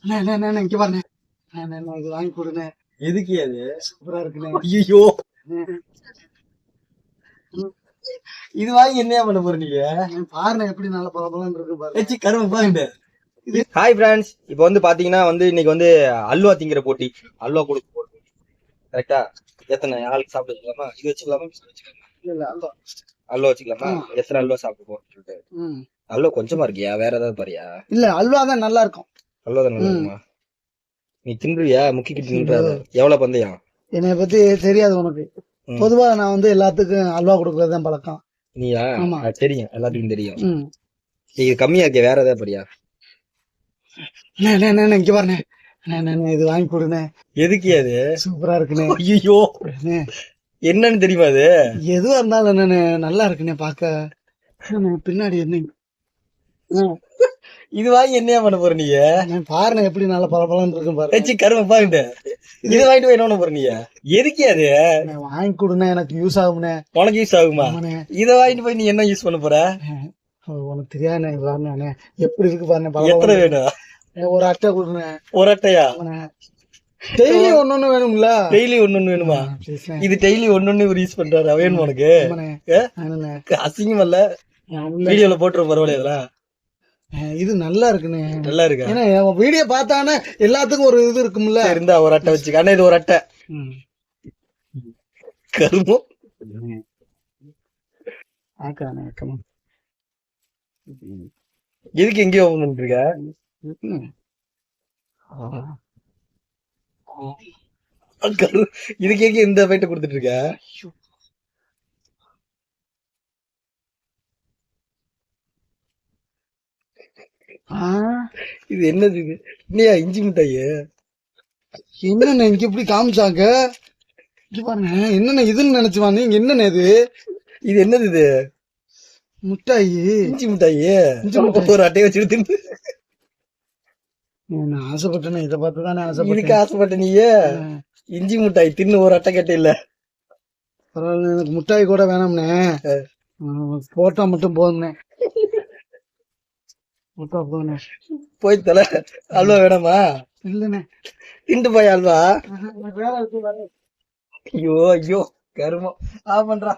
இங்க பாருங்க. இது வாங்கி கொடுங்க. எதுக்கு அது? சூப்பரா இருக்குண்ணே. ஐயோ, இது வாங்கி என்னையா பண்ண போற நீங்க? பாருங்க எப்படி நல்ல பழம் இருக்கு பாருங்க. கரும்பு பாருங்க. ஹாய் ஃப்ரெண்ட்ஸ், இப்போ வந்து பாத்தீங்கன்னா இன்னைக்கு அல்வா திங்கிற போட்டி. அல்வா கொடுக்க போட்டி. கரெக்டா? எத்தனை ஆளுக்கு சாப்பிட வச்சுக்கலாமா? இது வச்சுக்கலாமா? இல்ல அல்வா வச்சுக்கலாமா? எத்தனை அல்வா சாப்பிட போறோம்? அல்வா கொஞ்சமா இருக்கியா? வேற ஏதாவது பாரியா? இல்ல அல்வா தான் நல்லா இருக்கும். அல்வா தான் நல்லா இருக்குமா? நீ தின்றுவியா? முக்கிக்கிட்டு தின்றாத. எவ்வளவு பந்தயம்? என்னைய பத்தி தெரியாது உனக்கு. பொதுவா நான் எல்லாத்துக்கும் அல்வா கொடுக்கறதுதான் பழக்கம். நீயா? தெரியும், எல்லாத்துக்கும் தெரியும். நீங்க கம்மியா இருக்கிய, வேற ஏதாவது பாரியா? இங்க பாருங்க. இது வாங்கி கொடுங்க. எதுக்கு அது? சூப்பரா இருக்குண்ணே. ஐயோ, என்னன்னு தெரியுமா அது? எதுவா இருந்தாலும் நல்லா இருக்குண்ணே பாக்க. பின்னாடி என்ன இது வாங்கி என்னையா பண்ண போற நீங்க? பாருங்க எப்படி நல்ல பழம் இருக்கும் பாருங்க. கரும்பு பாருங்க. இது வாங்கிட்டு போய் என்ன பண்ண போற நீங்க? எதுக்கு அது? வாங்கி கொடுங்க, எனக்கு யூஸ் ஆகும்ண்ணே. உனக்கு யூஸ் ஆகுமா? இதை வாங்கிட்டு போய் நீ என்ன யூஸ் பண்ண போற? உனக்கு தெரியாதுண்ணே. எப்படி இருக்கு பாருங்க. எத்தனை வேணும்? ஒரு அட்டை கொடுங்க. ஒரு அட்டையா? டெய்லி ஒன்னொன்னு வேணும்ல? டெய்லி ஒன்னொன்னு வேணுமா? இது டெய்லி ஒன்னொன்னு யூஸ் பண்றாரு. வேணும் உனக்கு? அசிங்கம் இல்ல? வீடியோல போட்டுற பரவாயில்ல. இது நல்லா இருக்குண்ணே. நல்லா இருக்கு. ஏன்னா வீடியோ பார்த்தானே எல்லாத்துக்கும் ஒரு இது இருக்கும்ல. இருந்தா ஒரு அட்டை வச்சுக்க. அண்ணா இது ஒரு அட்டை. கருமம். எதுக்கு எங்கேயோ ஓபன் பண்ணிட்டு இருக்க? இதுக்கு எங்க இந்த பைட்ட கொடுத்துட்டு இருக்க? இது என்னது? இது இல்லையா? இஞ்சி மிட்டாய். என்னண்ணே இங்க இப்படி காமிச்சாங்க? இங்க பாருங்க. என்னென்ன இதுன்னு நினைச்சுவாங்க. நீங்க என்னண்ணே இது? இது என்னது? இது மிட்டாய். இஞ்சி மிட்டாய். ஒரு அட்டையை வச்சுட்டு தின்னு. நான் ஆசைப்பட்டேனே, இதை பார்த்து தானே ஆசைப்பட்டேன். இதுக்கு ஆசைப்பட்ட நீயே? இஞ்சி மிட்டாய் தின்னு ஒரு அட்டை கேட்ட இல்ல? பரவாயில்ல, எனக்கு மிட்டாய் கூட வேணாம்ண்ணே. போட்டா மட்டும் போதும்ண்ணே. போய் தல. அல்வா வேணாமா? இல்லண்ணே, திண்டு போய் அல்வா. ஐயோ ஐயோ, கருமம். பண்றா.